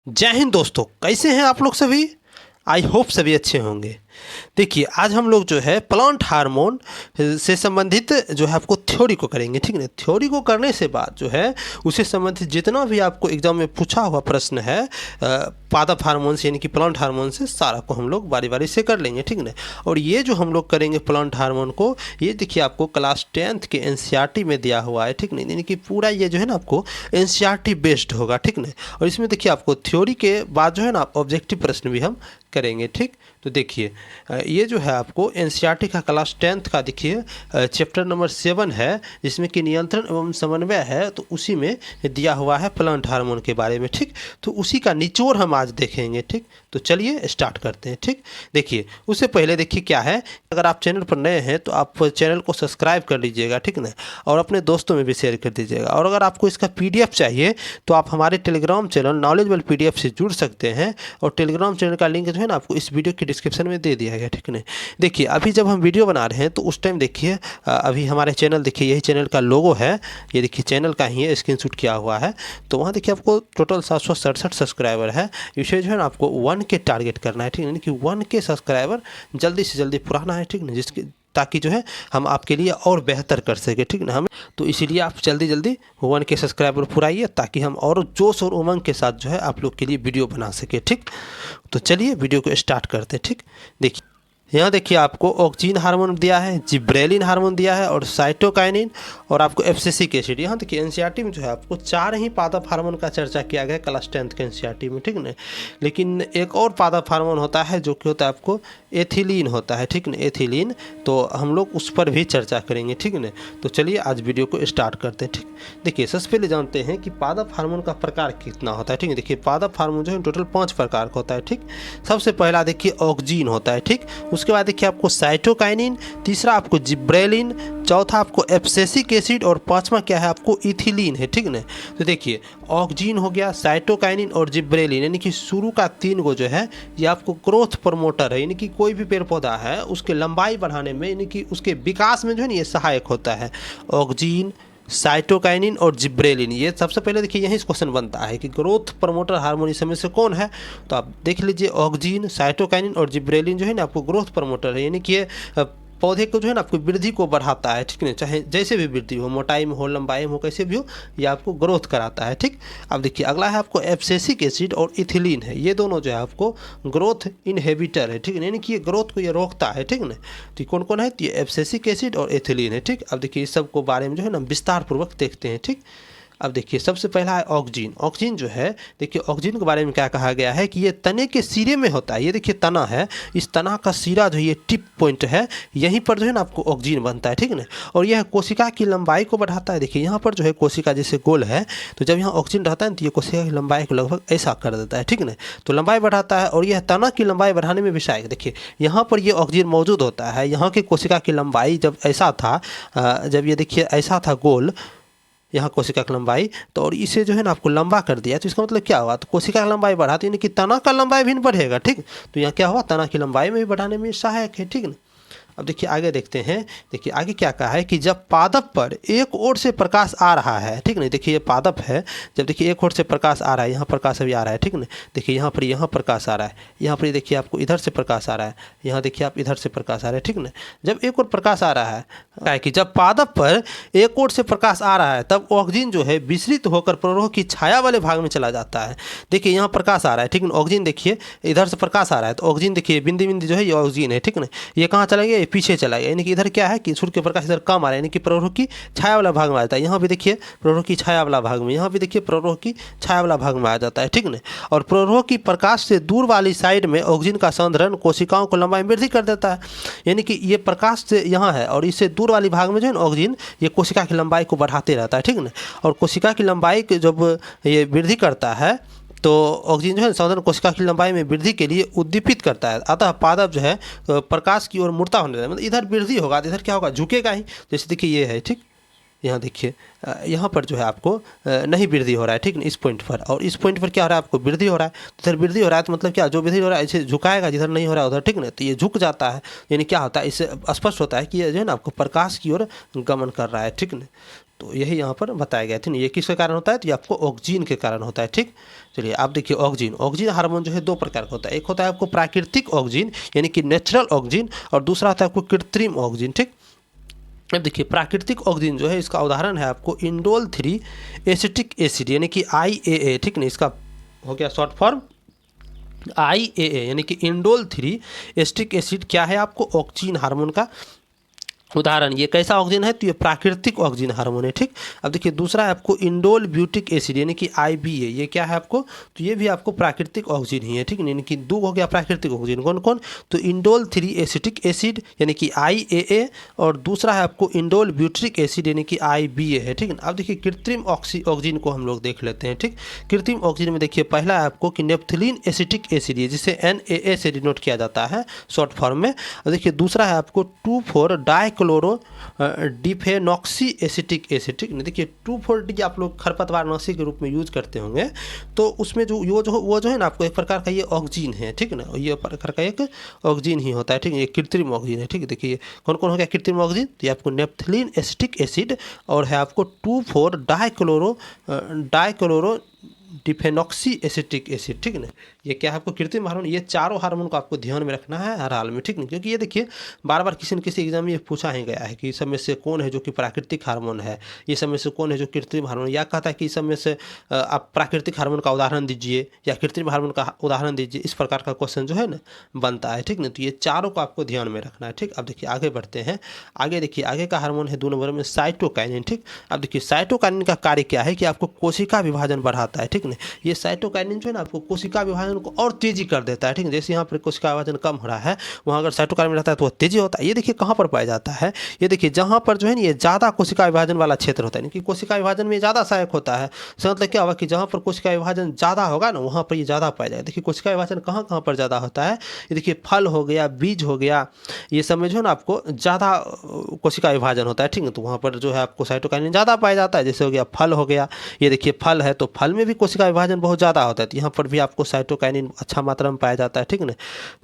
जय हिंद दोस्तों, कैसे हैं आप लोग सभी। आई होप सभी अच्छे होंगे। देखिए, आज हम लोग जो है प्लांट हार्मोन से संबंधित जो है आपको थ्योरी को करेंगे, ठीक है। थ्योरी को करने से बाद जो है उससे संबंधित जितना भी आपको एग्जाम में पूछा हुआ प्रश्न है पादप हार्मोन से यानी कि प्लांट हार्मोन से, सारा को हम लोग बारी बारी से कर लेंगे, ठीक है। और ये जो हम लोग करेंगे प्लांट हार्मोन को, ये देखिए आपको क्लास 10th के एनसीईआरटी में दिया हुआ है, ठीक नहीं। यानी कि पूरा ये जो है ना आपको एनसीईआरटी बेस्ड होगा, ठीक नहीं। और इसमें देखिए आपको थ्योरी के बाद जो है ना ऑब्जेक्टिव प्रश्न भी हम करेंगे, ठीक। तो देखिए ये जो है आपको एनसीईआरटी का क्लास 10th का देखिए चैप्टर नंबर 7 है, जिसमें कि नियंत्रण एवं समन्वय है। तो उसी में दिया हुआ है प्लांट हार्मोन के बारे में, ठीक। तो उसी का निचोड़ हम आज देखेंगे, ठीक। तो चलिए स्टार्ट करते हैं, ठीक। देखिए उससे पहले देखिए क्या है, अगर आप चैनल पर नए हैं तो आप चैनल को सब्सक्राइब कर लीजिएगा, ठीक ना। और अपने दोस्तों में भी शेयर कर दीजिएगा। और अगर आपको इसका पीडीएफ चाहिए तो आप हमारे टेलीग्राम चैनल नॉलेजेबल पीडीएफ से जुड़ सकते हैं। और टेलीग्राम चैनल का लिंक जो है ना आपको इस वीडियो की डिस्क्रिप्शन में दे दिया गया, ठीक है। देखिए अभी जब हम वीडियो बना रहे हैं तो उस टाइम देखिए अभी हमारे चैनल देखिए, यही चैनल का लोगो है, ये देखिए चैनल का ही है, स्क्रीनशॉट किया हुआ है। तो वहाँ देखिए आपको टोटल 767 सब्सक्राइबर है। इसे जो है ना आपको 1K टारगेट करना है, ठीक है। यानी कि 1K सब्सक्राइबर जल्दी से जल्दी पुराना है, ठीक है, जिसके ताकि जो है हम आपके लिए और बेहतर कर सके, ठीक ना। हमें तो इसीलिए आप जल्दी जल्दी 1K सब्सक्राइबर पुराइए, ताकि हम और जोश और उमंग के साथ जो है आप लोग के लिए वीडियो बना सके, ठीक। तो चलिए वीडियो को स्टार्ट करते हैं, ठीक। देखिए यहाँ देखिए आपको ऑक्सीन हार्मोन दिया है, जिब्रेलिन हार्मोन दिया है, और साइटोकाइनिन, और आपको एफसीसिक एसिड। यहाँ देखिए एनसीईआरटी में जो है आपको 4 ही पादप हार्मोन का चर्चा किया गया है क्लास 10th के एनसीईआरटी में, ठीक ना। लेकिन एक और पादप हार्मोन होता है जो कि होता है आपको एथिलीन होता है, ठीक ना, एथिलीन। तो हम लोग उस पर भी चर्चा करेंगे, ठीक ना। तो चलिए आज वीडियो को स्टार्ट करते हैं, ठीक। देखिए सबसे पहले जानते हैं कि पादप हार्मोन का प्रकार कितना होता है, ठीक है। देखिए पादप हार्मोन जो है टोटल 5 प्रकार का होता है, ठीक। सबसे पहला देखिए ऑक्सीन होता है, ठीक। उसके बाद देखिए आपको साइटोकाइनिन, तीसरा आपको जिब्रेलिन, चौथा आपको एब्सिसिक एसिड, और पांचवा क्या है आपको इथिलीन है, ठीक ना। तो देखिए ऑक्सीन हो गया, साइटोकाइनिन और जिब्रेलिन, यानी कि शुरू का 3 गो जो है ये आपको ग्रोथ प्रमोटर है। यानी कि कोई भी पेड़ पौधा है उसके लंबाई बढ़ाने में, यानी कि उसके विकास में जो है ना ये सहायक होता है। ऑक्सीन, साइटोकाइनिन और जिब्रेलिन, ये सबसे पहले देखिए यही क्वेश्चन बनता है कि ग्रोथ प्रमोटर हार्मोन इसमें से कौन है। तो आप देख लीजिए ऑक्सीन, साइटोकाइनिन और जिब्रेलिन जो है ना आपको ग्रोथ प्रमोटर है। यानी कि ये पौधे को जो है ना आपको वृद्धि को बढ़ाता है, ठीक है। चाहे जैसे भी वृद्धि हो, मोटाई में हो, लंबाई में हो, कैसे भी हो, ये आपको ग्रोथ कराता है, ठीक। अब देखिए अगला है आपको एब्सिसिक एसिड और इथिलीन है। ये दोनों जो है आपको ग्रोथ इनहिबिटर है, ठीक है। यानी कि ये ग्रोथ को ये रोकता है, ठीक ना। तो कौन कौन है, तो ये एब्सिसिक एसिड और इथिलीन है, ठीक। अब देखिए इस सब को बारे में जो है ना विस्तार पूर्वक देखते हैं, ठीक। अब देखिए सबसे पहला है ऑक्सीन। ऑक्सीन जो है देखिए ऑक्सीन के बारे में क्या कहा गया है कि ये तने के सिरे में होता है। ये देखिए तना है, इस तना का सिरा जो ये टिप पॉइंट है, यहीं पर जो है ना आपको ऑक्सीन बनता है, ठीक है ना। और यह कोशिका की लंबाई को बढ़ाता है। देखिए यहाँ पर जो है कोशिका जैसे गोल है, तो जब यहाँ ऑक्सीन रहता है तो ये कोशिका की लंबाई को लगभग ऐसा कर देता है, ठीक है ना। तो लंबाई बढ़ाता है, और यह तना की लंबाई बढ़ाने में भी सहायक। देखिए यहाँ पर ये ऑक्सीन मौजूद होता है। यहाँ की कोशिका की लंबाई जब ऐसा था, जब ये देखिए ऐसा था गोल, यहाँ कोशिका की लंबाई, तो और इसे जो है ना आपको लंबा कर दिया। तो इसका मतलब क्या हुआ, तो कोशिका की लंबाई बढ़ा, तो यानी कि तना का लंबाई भी बढ़ेगा, ठीक। तो यहाँ क्या हुआ, तना की लंबाई में भी बढ़ाने में सहायक है, ठीक ना। अब देखिए आगे देखते हैं। देखिए आगे क्या कहा है कि जब पादप पर एक ओर से प्रकाश आ रहा है, ठीक नहीं। देखिए ये पादप है, जब देखिए एक ओर से प्रकाश आ रहा है, यहाँ प्रकाश अभी आ रहा है, ठीक ना। देखिए यहाँ प्रकाश आ रहा है, यहाँ पर देखिए आपको इधर से प्रकाश आ रहा है, यहाँ देखिए आप इधर से प्रकाश आ रहा है, ठीक ना। जब एक ओर प्रकाश आ रहा है कि जब पादप पर एक ओर से प्रकाश आ रहा है तब ऑक्सीजन जो है विसरित होकर प्ररोह की छाया वाले भाग में चला जाता है। देखिए यहाँ प्रकाश आ रहा है, ठीक ना। ऑक्सीजन देखिए इधर से प्रकाश आ रहा है, तो ऑक्सीजन देखिए बिंदी बिंदी जो है ये ऑक्सीजन है, ठीक ना। ये कहाँ चला गया, पीछे चला गया। यानी कि इधर क्या है कि सूर्य के प्रकाश इधर कम आ रहा है, यानी कि प्ररोह की छाया वाला भाग में आ जाता है। यहाँ भी देखिए प्ररोह की छाया वाला भाग में, यहाँ भी देखिए प्ररोह की छाया वाला भाग में आ जाता है, ठीक ना। और प्ररोह की प्रकाश से दूर वाली साइड में ऑक्सीजन का संधारण कोशिकाओं को लंबाई में वृद्धि कर देता है। यानी कि ये प्रकाश से यहाँ है, और इससे दूर वाली भाग में जो है ना ऑक्सीजन ये कोशिका की लंबाई को बढ़ाते रहता है, ठीक ना। और कोशिका की लंबाई जब ये वृद्धि करता है तो ऑक्सीजन जो है साधारण कोशिका की लंबाई में वृद्धि के लिए उद्दीपित करता है। अतः पादप जो है प्रकाश की ओर मुड़ता होने लगता है। मतलब इधर वृद्धि होगा तो इधर क्या होगा, झुकेगा ही। जैसे देखिए ये है, ठीक। यहाँ देखिए यहाँ पर जो है आपको नहीं वृद्धि हो रहा है, ठीक ना, इस पॉइंट पर। और इस पॉइंट पर क्या हो रहा है, आपको वृद्धि हो रहा है। तो इधर वृद्धि हो रहा है तो मतलब क्या, जो वृद्धि हो रहा है इसे झुकाएगा, जिधर नहीं हो रहा है उधर, ठीक ना। तो ये झुक जाता है। यानी क्या होता है, इससे स्पष्ट होता है कि ये जो है ना आपको प्रकाश की ओर गमन कर रहा है, ठीक ना। तो यही यहाँ पर बताया गया, ठीक ना। ये किसके कारण होता है, तो ये आपको ऑक्सीजन के कारण होता है, ठीक। चलिए आप देखिए ऑक्सीजन हार्मोन जो है दो प्रकार का होता है, एक होता है आपको प्राकृतिक ऑक्सीजन यानी कि नेचुरल ऑक्सीजन, और दूसरा होता है आपको कृत्रिम ऑक्सीजन, ठीक। अब देखिए प्राकृतिक ऑक्सीजन जो है इसका उदाहरण है आपको इंडोल 3 एसिटिक एसिड यानी कि IAA, ठीक ना। इसका हो गया शॉर्ट फॉर्म IAA यानी कि इंडोल 3 एसिटिक एसिड क्या है, आपको ऑक्सीजन हार्मोन का उदाहरण। ये कैसा ऑक्सीजन है, तो ये प्राकृतिक ऑक्सीजन हार्मोन है, ठीक। अब देखिए दूसरा है आपको इंडोल ब्यूटिक एसिड यानी कि IBA, ये क्या है आपको, तो ये भी आपको प्राकृतिक ऑक्सीजन ही है, ठीक। यानी कि दो हो गया प्राकृतिक ऑक्सीजन, कौन कौन, तो इंडोल 3 एसिटिक एसिड यानी कि IAA, और दूसरा है आपको इंडोल ब्यूटिक एसिड यानी कि IBA है, ठीक है। अब देखिए कृत्रिम ऑक्सीजन को हम लोग देख लेते हैं, ठीक। कृत्रिम ऑक्सीजन में देखिए पहला है आपको कि नेप्थलीन एसिटिक एसिड है जिसे NAA से डिनोट किया जाता है शॉर्ट फॉर्म में। और देखिए दूसरा है आपको 2,4 डाइक्लोरो डिफेनॉक्सी एसिटिक एसिड, ठीक। देखिए 2,4-D आप लोग खरपतवारनाशी के रूप में यूज करते होंगे, तो उसमें जो वो जो है ना आपको एक प्रकार का ये ऑक्सीजन है, ठीक ना। ये प्रकार का एक ऑक्सीजन ही होता है, ठीक। ये कृत्रिम ऑक्सीजन है, ठीक। देखिए कौन कौन हो गया कृत्रिम ऑक्सीजन, तो ये आपको नेप्थलीन एसिटिक एसिड और है आपको 2,4 डाइक्लोरो डिफेनॉक्सी एसिटिक एसिड, ठीक ना। ये क्या है आपको कृत्रिम हार्मोन, ये चारों हार्मोन को आपको ध्यान में रखना है हर हाल में, ठीक नहीं। क्योंकि ये देखिए बार बार किसी न किसी एग्जाम में ये पूछा ही गया है कि इस सब में से कौन है जो कि प्राकृतिक हार्मोन है, ये सब में से कौन है जो कृत्रिम हार्मोन, या कहता है कि इस सब में से आप प्राकृतिक हार्मोन का उदाहरण दीजिए या कृत्रिम हार्मोन का उदाहरण दीजिए, इस प्रकार का क्वेश्चन जो है ना बनता है, ठीक ना। तो ये चारों को आपको ध्यान में रखना है, ठीक। अब देखिए आगे बढ़ते हैं, आगे देखिए आगे का हार्मोन है 2 नंबर में साइटोकाइनिन, ठीक। अब देखिए साइटोकाइनिन का कार्य क्या है कि आपको कोशिका विभाजन बढ़ाता है, ठीक ना। ये साइटोकाइनिन जो है ना आपको कोशिका विभाजन को और तेजी कर देता है, ठीक है। जैसे यहाँ पर कोशिका विभाजन कम हो रहा है, वहाँ अगर साइटोकाइनिन रहता है तो वह तेजी होता है। ये देखिए कहाँ पर पाया जाता है, ये देखिए जहाँ पर जो है ना ये ज़्यादा कोशिका विभाजन वाला क्षेत्र होता है, यानी कि कोशिका विभाजन में ज़्यादा सहायक होता है। इसका मतलब क्या होगा कि जहाँ पर कोशिका विभाजन ज़्यादा होगा ना वहाँ पर ये ज़्यादा पाया जाएगा। देखिए कोशिका विभाजन कहाँ कहाँ पर ज़्यादा होता है, ये देखिए फल हो गया, बीज हो गया, ये सब में जो है ना आपको ज़्यादा कोशिका विभाजन होता है, ठीक है। तो वहाँ पर जो है आपको साइटोकाइनिन ज़्यादा पाया जाता है। जैसे हो गया फल हो गया, ये देखिए फल है तो फल में भी कोशिका विभाजन बहुत ज़्यादा होता है, तो यहाँ पर भी आपको साइटोकाइनिन अच्छा मात्रा में पाया जाता है, ठीक ना,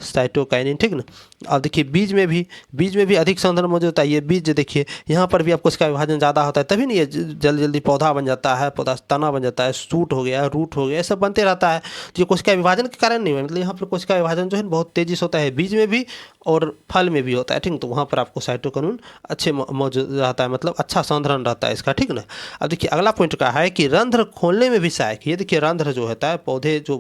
साइटोकाइनिन, ठीक ना। अब देखिए बीज में भी अधिक संख्या में मौजूद होता है। ये बीज देखिए यहाँ पर भी आपको इसका विभाजन ज़्यादा होता है, तभी नहीं ये जल्दी जल्दी पौधा बन जाता है, पौधा तना बन जाता है, सूट हो गया, रूट हो गया, ये सब बनते रहता है। तो ये कोशिका विभाजन के कारण नहीं है, मतलब यहाँ पर कोशिका विभाजन जो है बहुत तेजी से होता है, बीज में भी और फल में भी होता है, ठीक। तो वहाँ पर आपको साइटोकाइनिन अच्छे मौजूद रहता है, मतलब अच्छा संधारण रहता है इसका, ठीक ना। अब देखिए अगला पॉइंट का है कि रंध्र खोलने में भी सहायक। ये देखिए रंध्र जो होता है पौधे जो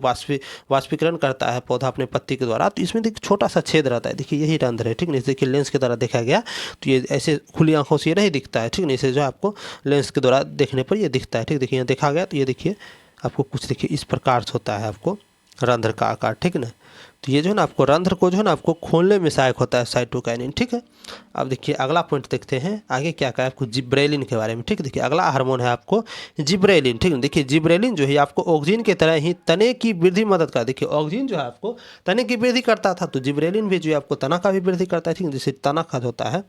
वाष्पीकरण करता है पौधा अपने पत्ती के द्वारा, तो इसमें देखिए छोटा सा छेद रहता है, देखिए यही रंध्र है, ठीक ना। देखिए लेंस की तरह देखा गया तो ये ऐसे खुली आंखों से ये नहीं दिखता है, ठीक ना। इसे जो है आपको लेंस के द्वारा देखने पर ये दिखता है, ठीक। देखिए यहाँ देखा गया तो ये देखिए आपको कुछ देखिए इस प्रकार से होता है आपको रंध्र का आकार, ठीक ना। तो ये जो है ना आपको रंध्र को जो है ना आपको खोलने में सहायक होता है साइटोकाइनिन, ठीक है। अब देखिए अगला पॉइंट देखते हैं आगे क्या कहा है आपको जिब्रेलिन के बारे में, ठीक। देखिए अगला हार्मोन है आपको जिब्रेलिन, ठीक है। देखिए जिब्रेलिन जो है आपको ऑक्सीजन की तरह ही तने की वृद्धि मदद करता है। देखिए ऑक्सीजन जो है आपको तने की वृद्धि करता था, तो जिब्रेलिन भी जो है आपको तना का भी वृद्धि करता है, ठीक है। जैसे तना का होता है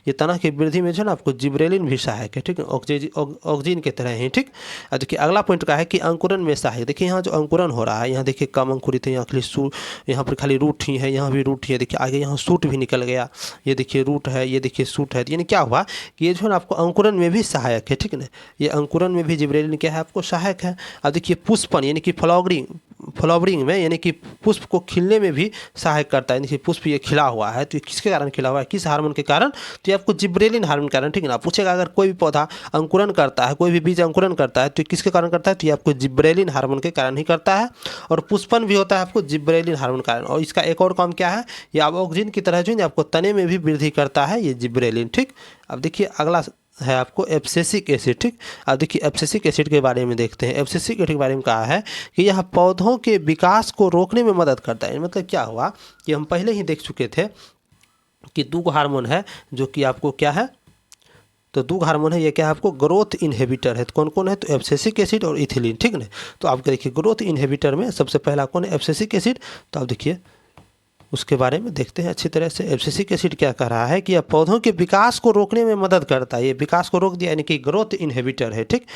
ये तना की वृद्धि में जो है ना आपको जिब्रेलिन भी सहायक है, ठीक है, ऑक्सीजन की तरह ही, ठीक। अब देखिए अगला पॉइंट का है कि अंकुरन में सहायक। देखिए यहाँ जो अंकुरन हो रहा है यहाँ देखिए कम अंकुरित है, यहाँ पर खाली रूट ही है, यहाँ भी रूट ही है, देखिए आगे यहाँ सूट भी निकल गया, ये देखिए रूट है, ये देखिए सूट है, यानी क्या हुआ कि ये जो है ना आपको अंकुरन में भी सहायक है, ठीक है ना। ये अंकुरन में भी जिब्रेलिन क्या है आपको सहायक है। अब देखिए पुष्पन यानी कि फ्लावरिंग में यानी कि पुष्प को खिलने में भी सहायक करता है। देखिए पुष्प ये खिला हुआ है तो ये किसके कारण खिला हुआ है, किस हार्मोन के कारण, तो ये आपको जिब्रेलिन हार्मोन के कारण, ठीक है ना। पूछेगा अगर कोई भी पौधा अंकुरन करता है, कोई भी बीज अंकुरन करता है तो ये किसके कारण करता है, तो ये आपको जिब्रेलिन हार्मोन के कारण ही करता है। और पुष्पन भी होता है आपको जिब्रेलिन हार्मोन के कारण। और इसका एक और काम क्या है, ये आप ऑक्सीजन की तरह जो है आपको तने में भी वृद्धि करता है ये जिब्रेलिन, ठीक। अब देखिए अगला है आपको एब्सिसिक एसिड, ठीक। अब देखिए एब्सिसिक एसिड के बारे में देखते हैं। एब्सिसिक एसिड के बारे में कहा है कि यह पौधों के विकास को रोकने में मदद करता है। मतलब क्या हुआ कि हम पहले ही देख चुके थे कि 2 हार्मोन है जो कि आपको क्या है, तो 2 हार्मोन है, ये क्या है आपको ग्रोथ इनहिबिटर है। तो कौन कौन है, तो एब्सिसिक एसिड और इथिलीन, ठीक ना। तो आप देखिए ग्रोथ इनहिबिटर में सबसे पहला कौन है, एब्सिसिक एसिड। तो आप देखिए उसके बारे में देखते हैं अच्छी तरह से। एब्सिसिक एसिड क्या कह रहा है कि यह पौधों के विकास को रोकने में मदद करता है, ये विकास को रोक दिया यानी कि ग्रोथ इनहिबिटर है, ठीक।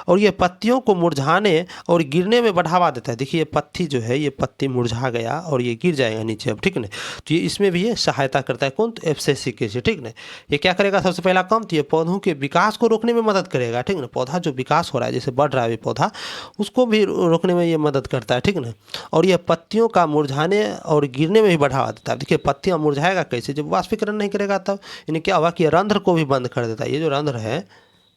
और ये पत्तियों को मुरझाने और गिरने में बढ़ावा देता है। देखिए ये पत्ती जो है, ये पत्ती मुरझा गया और ये गिर जाएगा नीचे अब, ठीक ना। तो ये इसमें भी ये सहायता करता है, कौन, तो एब्सिसिक एसिड, ठीक ना। ये क्या करेगा, सबसे पहला काम तो ये पौधों के विकास को रोकने में मदद करेगा, ठीक ना। पौधा जो विकास हो रहा है, जैसे बढ़ रहा है पौधा, उसको भी रोकने में ये मदद करता है, ठीक ना। और यह पत्तियों का मुरझाने और गिरने में भी बढ़ावा देता है। देखिए पत्तियां मुरझाएगा कैसे, जब वाष्पीकरण नहीं करेगा तब। इन्हें क्या हुआ कि रंध्र को भी बंद कर देता है। ये जो रंध्र है,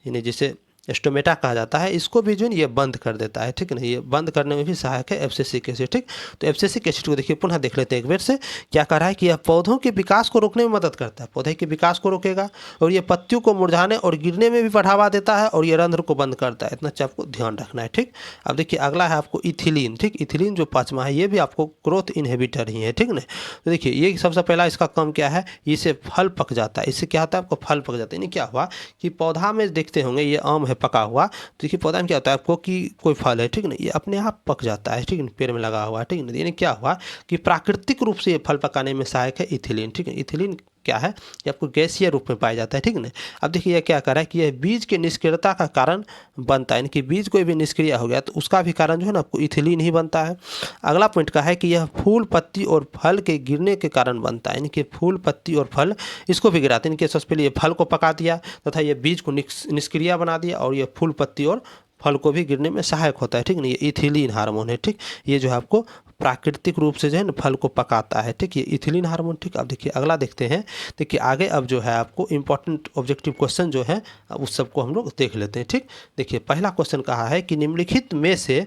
इन्हें जिसे स्टोमेटा कहा जाता है, इसको भी जो है ये बंद कर देता है, ठीक है ना। ये बंद करने में भी सहायक है एब्सिसिक एसिड, ठीक। तो एब्सिसिक एसिड को देखिए पुनः देख लेते हैं एक बार से। क्या कर रहा है कि यह पौधों के विकास को रोकने में मदद करता है, पौधे के विकास को रोकेगा, और ये पत्तियों को मुरझाने और गिरने में भी बढ़ावा देता है, और ये रंध्र को बंद करता है। इतना आपको ध्यान रखना है, ठीक। अब देखिए अगला है आपको इथिलीन, ठीक। इथिलीन जो पाँचवा है, ये भी आपको ग्रोथ इनहिबिटर ही है, ठीक ना। तो देखिए ये सबसे पहला इसका काम क्या है, इससे फल पक जाता है। इससे क्या होता है, आपको फल पक जाता है। यानी क्या हुआ कि पौधा में देखते होंगे ये आम है पका हुआ, देखिए पौधा में क्या होता है आपको कि कोई फल है, ठीक ना, ये अपने आप पक जाता है, ठीक है, पेड़ में लगा हुआ है, ठीक ना। यानी क्या हुआ कि प्राकृतिक रूप से ये फल पकाने में सहायक है इथिलीन, ठीक है। इथिलीन क्या है, ये आपको गैसीय रूप में पाया जाता है, ठीक ना। अब देखिए ये क्या कर रहा है कि यह बीज के निष्क्रियता का कारण बनता है, यानी कि बीज कोई भी निष्क्रिय हो गया तो उसका भी कारण जो है ना आपको इथिलीन ही बनता है। अगला पॉइंट का है कि यह फूल पत्ती और फल के गिरने के कारण बनता है, यानी कि फूल पत्ती और फल इसको भी गिराते हैं। इनके सबसे पहले ये फल को पका दिया तथा ये बीज को निष्क्रिय बना दिया, और ये फूल पत्ती और फल को भी गिरने में सहायक होता है, ठीक ना। ये इथिलीन हार्मोन है, ठीक। ये जो है आपको प्राकृतिक रूप से जो है ना फल को पकाता है, ठीक। ये इथिलीन हार्मोन, ठीक। अब देखिए अगला देखते हैं। देखिए आगे अब जो है आपको इंपॉर्टेंट ऑब्जेक्टिव क्वेश्चन जो है उस सबको हम लोग देख लेते हैं, ठीक। देखिए पहला क्वेश्चन कहा है कि निम्नलिखित में से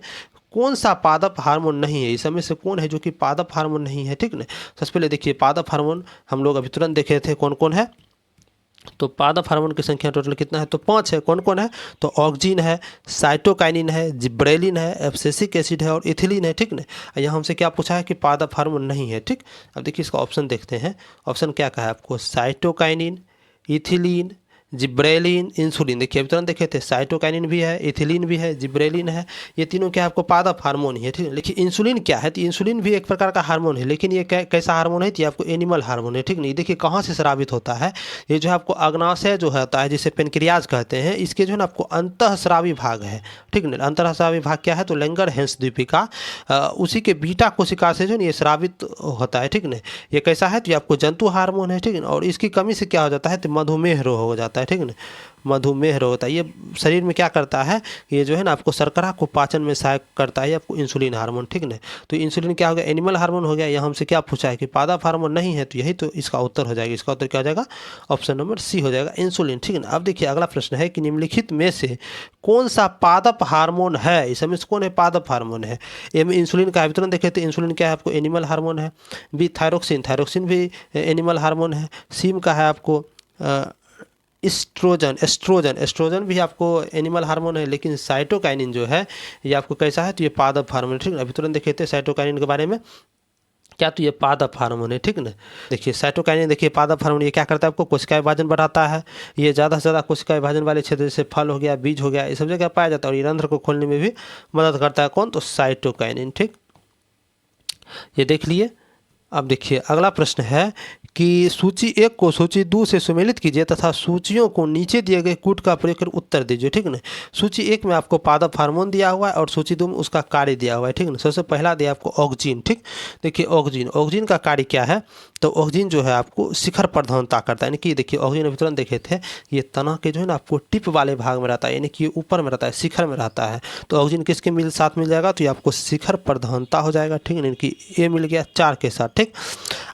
कौन सा पादप हार्मोन नहीं है, इस समय से कौन है जो कि पादप हार्मोन नहीं है, ठीक ना। सबसे पहले देखिए पादप हार्मोन हम लोग अभी तुरंत देखे थे कौन कौन है। तो पादप हार्मोन की संख्या टोटल कितना है, तो 5 है। कौन कौन है, तो ऑक्जिन है, साइटोकाइनिन है, जिब्रेलिन है, एब्सिसिक एसिड है और इथिलीन है, ठीक ना। यहाँ हमसे क्या पूछा है कि पादप हार्मोन नहीं है, ठीक। अब देखिए इसका ऑप्शन देखते हैं। ऑप्शन क्या कहा है आपको, साइटोकाइनिन, इथिलीन, जिब्रेलिन, इंसुलिन। देखिए अभी तुरंत देखे थे, साइटोकाइनिन भी है, इथिलीन भी है, जिब्रेलिन है, ये तीनों क्या है आपको पादप हार्मोन ही है, ठीक है। लेकिन इंसुलिन क्या है, तो इंसुलिन भी एक प्रकार का हार्मोन है, लेकिन ये कैसा हार्मोन है, तो ये आपको एनिमल हार्मोन है, ठीक नहीं। देखिए कहाँ से स्रावित होता है, ये जो है आपको अग्नाशय जो होता है जिसे पेनक्रियाज कहते हैं, इसके जो है ना आपको अंतःस्रावी भाग है, ठीक है। अंतःस्रावी भाग क्या है, तो लैंगरहैंस द्वीपिका, उसी के बीटा कोशिका से जो है ये स्रावित होता है, ठीक ना। ये कैसा है, तो ये आपको जंतु हार्मोन है, ठीक है। और इसकी कमी से क्या हो जाता है, तो मधुमेह रोग हो जाता है, ठीक ना। मधुमेह रोग होता है। ये शरीर में क्या करता है, ये जो है ना आपको शर्करा को पाचन में सहायक करता है, आपको इंसुलिन हार्मोन, ठीक ना। तो इंसुलिन क्या हो गया, एनिमल हार्मोन हो गया। यहाँ हमसे क्या पूछा है कि पादप हार्मोन नहीं है, तो यही तो इसका उत्तर हो जाएगा। इसका उत्तर क्या हो जाएगा, ऑप्शन नंबर सी हो जाएगा, इंसुलिन, ठीक है ना। अब देखिए अगला प्रश्न है कि निम्नलिखित में से कौन सा पादप हार्मोन है, इस समय से कौन है पादप हार्मोन है। ए में इंसुलिन का वितरण देखे तो इंसुलिन क्या है आपको एनिमल हार्मोन है। बी थायरोक्सिन, थायरोक्सिन भी एनिमल हार्मोन है। सीम का है आपको एस्ट्रोजन, एस्ट्रोजन भी आपको एनिमल हार्मोन है। लेकिन साइटोकाइनिन जो है ये आपको कैसा है, तो ये पादप हार्मोन, ठीक है। अभी तुरंत देखे थे साइटोकाइनिन के बारे में, क्या, तो ये पादप हार्मोन है, ठीक ना। देखिए साइटोकाइनिन, देखिए पादप हार्मोन ये क्या करता है आपको कोशिका विभाजन बढ़ाता है। ये ज़्यादा से ज़्यादा कोशिका विभाजन वाले क्षेत्र जैसे फल हो गया, बीज हो गया, ये सब जगह पाया जाता है। और ये रंध्र को खोलने में भी मदद करता है, कौन, तो साइटोकाइनिन, ठीक। ये देख लिए। अब देखिए अगला प्रश्न है कि सूची 1 को सूची 2 से सुमेलित कीजिए तथा सूचियों को नीचे दिए गए कूट का प्रयोग कर उत्तर दीजिए, ठीक ना। सूची 1 में आपको पादप हार्मोन दिया हुआ है और सूची 2 में उसका कार्य दिया हुआ है, ठीक ना। सबसे पहला दिया आपको ऑक्जिन, ठीक। देखिए ऑक्जिन का कार्य क्या है, तो ऑक्जिन जो है आपको शिखर प्रधानता करता है। यानी कि देखिए ऑक्जिन अभी तुरंत देखे थे, ये तना के जो है ना आपको टिप वाले भाग में रहता है, यानी कि ऊपर में रहता है, शिखर में रहता है। तो ऑक्जिन किसके साथ मिल जाएगा, तो ये आपको शिखर प्रधानता हो जाएगा, ठीक है। यानी कि ए मिल गया 4 के साथ, ठीक।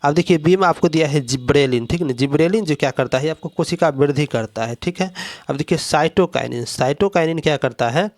अब देखिए बी में आपको दिया है जिब्रेलिन, ठीक है ना। जिब्रेलिन जो क्या करता है, आपको कोशिका वृद्धि करता है, ठीक है। अब देखिए साइटोकाइनिन क्या करता है,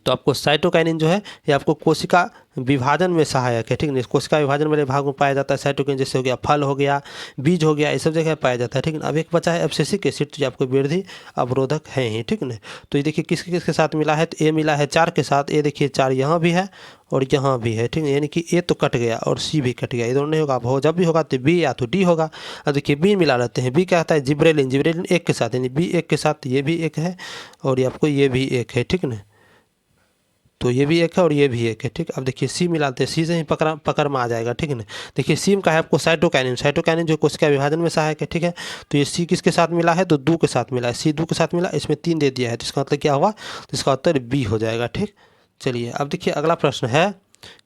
तो आपको साइटोकाइनिन जो है ये आपको कोशिका विभाजन में सहायक है, ठीक है। कोशिका विभाजन वाले भाग में पाया जाता है साइटोकाइनिन, जैसे हो गया फल हो गया, बीज हो गया, ये सब जगह पाया जाता है, ठीक है। अब एक बचा है एब्सिसिक एसिड, जो आपको वृद्धि अवरोधक है ही, ठीक है। तो ये देखिए किसके साथ मिला है, तो ए मिला है 4 के साथ। ए देखिए 4 यहाँ भी है और यहाँ भी है, ठीक है। यानी कि ए तो कट गया और सी भी कट गया, ये दोनों नहीं होगा। अब जब भी होगा तो बी या तो डी होगा। अब देखिए बी मिला लेते हैं। बी क्या आता है, जिब्रेलिन 1 के साथ, यानी बी 1 के साथ, ये भी 1 है और ये आपको ये भी 1 है, ठीक है। तो ये भी एक है और ये भी एक है, ठीक। अब देखिए सी मिलाते हैं, सी से ही पकड़ में आ जाएगा, ठीक है ना। देखिए सी में का है आपको साइटोकाइनिन, साइटोकाइनिन जो कोशिका विभाजन में सहायक है, ठीक है। तो ये सी किसके साथ मिला है, तो दू के साथ मिला है, सी दू के साथ मिला, इसमें 3 दे दिया है, तो इसका मतलब क्या हुआ, तो इसका उत्तर बी हो जाएगा, ठीक। चलिए अब देखिए अगला प्रश्न है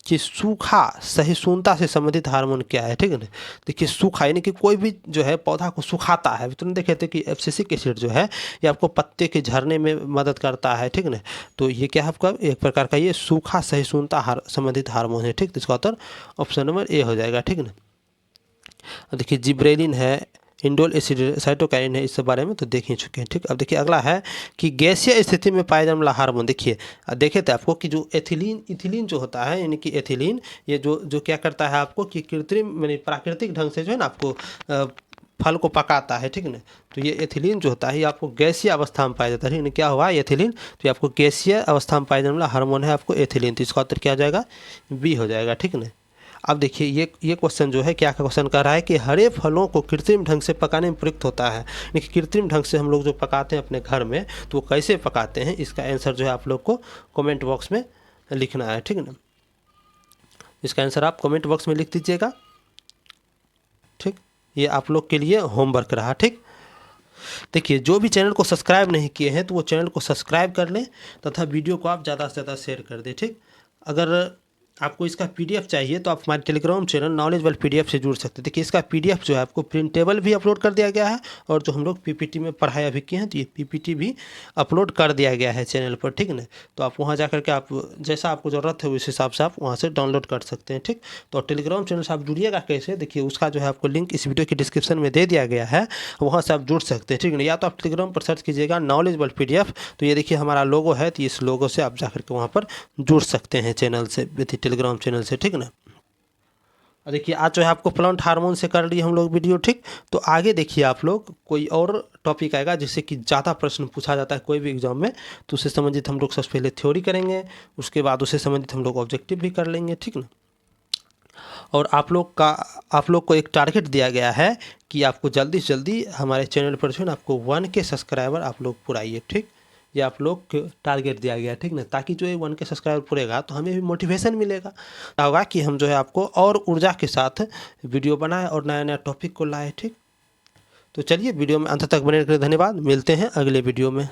कि सूखा सहिष्णुता से संबंधित हार्मोन क्या है, ठीक है ना। देखिए सूखा यानी कि कोई भी जो है पौधा को सुखाता है, तुरंत देखे थे कि एब्सिसिक एसिड जो है ये आपको पत्ते के झरने में मदद करता है, ठीक है ना। तो ये क्या है आपका एक प्रकार का ये सूखा सहिष्णुता संबंधित हार्मोन है, ठीक। तो इसका उत्तर ऑप्शन नंबर ए हो जाएगा, ठीक है ना। अब देखिए जिब्रेलिन है, इंडोल एसिड साइटोकाइनिन है, इस बारे में तो देख ही चुके हैं, ठीक। अब देखिए अगला है कि गैसीय स्थिति में पाया जाने वाला हार्मोन, देखिए देखे थे आपको कि जो एथिलीन इथिलीन जो होता है यानी कि एथिलीन ये जो क्या करता है आपको कि कृत्रिम यानी प्राकृतिक ढंग से जो है ना आपको फल को पकाता है, ठीक ना। तो ये एथिलीन जो होता है ये आपको गैसीय अवस्था में पाया जाता है, ठीक ना। क्या हुआ एथिलीन, तो ये आपको गैसीय अवस्था में पाया जाने वाला हार्मोन है आपको एथिलीन, तो इसका उत्तर क्या हो जाएगा, बी हो जाएगा, ठीक ना। अब देखिए ये क्वेश्चन जो है क्या का क्वेश्चन कर रहा है कि हरे फलों को कृत्रिम ढंग से पकाने में प्रयुक्त होता है, यानी कि कृत्रिम ढंग से हम लोग जो पकाते हैं अपने घर में तो वो कैसे पकाते हैं, इसका आंसर जो है आप लोग को कमेंट बॉक्स में लिखना है, ठीक है ना। इसका आंसर आप कमेंट बॉक्स में लिख दीजिएगा, ठीक। ये आप लोग के लिए होमवर्क रहा, ठीक। देखिए जो भी चैनल को सब्सक्राइब नहीं किए हैं तो वो चैनल को सब्सक्राइब कर लें तथा वीडियो को आप ज़्यादा से ज़्यादा शेयर कर दें, ठीक। अगर आपको इसका पीडीएफ चाहिए तो आप हमारे Telegram channel knowledge world PDF से जुड़ सकते हैं। देखिए इसका पीडीएफ जो है आपको प्रिंटेबल भी अपलोड कर दिया गया है और जो हम लोग पीपीटी में पढ़ाई अभी किए हैं तो ये पीपीटी भी अपलोड कर दिया गया है चैनल पर, ठीक है ना। तो आप वहाँ जा करके आप जैसा आपको ज़रूरत है उस हिसाब से आप वहाँ से डाउनलोड कर सकते हैं, ठीक। तो टेलीग्राम चैनल से आप जुड़िएगा कैसे, देखिए उसका जो है आपको लिंक इस वीडियो की डिस्क्रिप्शन में दे दिया गया है, वहाँ से आप जुड़ सकते हैं, ठीक है। या तो आप टेलीग्राम पर सर्च कीजिएगा नॉलेज वर्ल्ड पीडीएफ, तो ये देखिए हमारा लोगो है, तो इस लोगो से आप जा करके वहाँ पर जुड़ सकते हैं चैनल से, टेलीग्राम चैनल से, ठीक ना। देखिए आज जो है आपको प्लांट हार्मोन से कर लिए हम लोग वीडियो, ठीक। तो आगे देखिए आप लोग कोई और टॉपिक आएगा जिससे कि ज़्यादा प्रश्न पूछा जाता है कोई भी एग्जाम में, तो उससे संबंधित हम लोग सबसे पहले थ्योरी करेंगे, उसके बाद उससे संबंधित हम लोग ऑब्जेक्टिव भी कर लेंगे, ठीक ना। और आप लोग को एक टारगेट दिया गया है कि आपको जल्दी से जल्दी हमारे चैनल पर जो है ना आपको 1K सब्सक्राइबर आप लोग पुराइए, ठीक। ये आप लोग को टारगेट दिया गया है, ठीक ना, ताकि जो है 1K सब्सक्राइबर पूरेगा तो हमें भी मोटिवेशन मिलेगा, होगा कि हम जो है आपको और ऊर्जा के साथ वीडियो बनाए और नया नया टॉपिक को लाए, ठीक। तो चलिए वीडियो में अंत तक बने रहने के लिए धन्यवाद, मिलते हैं अगले वीडियो में।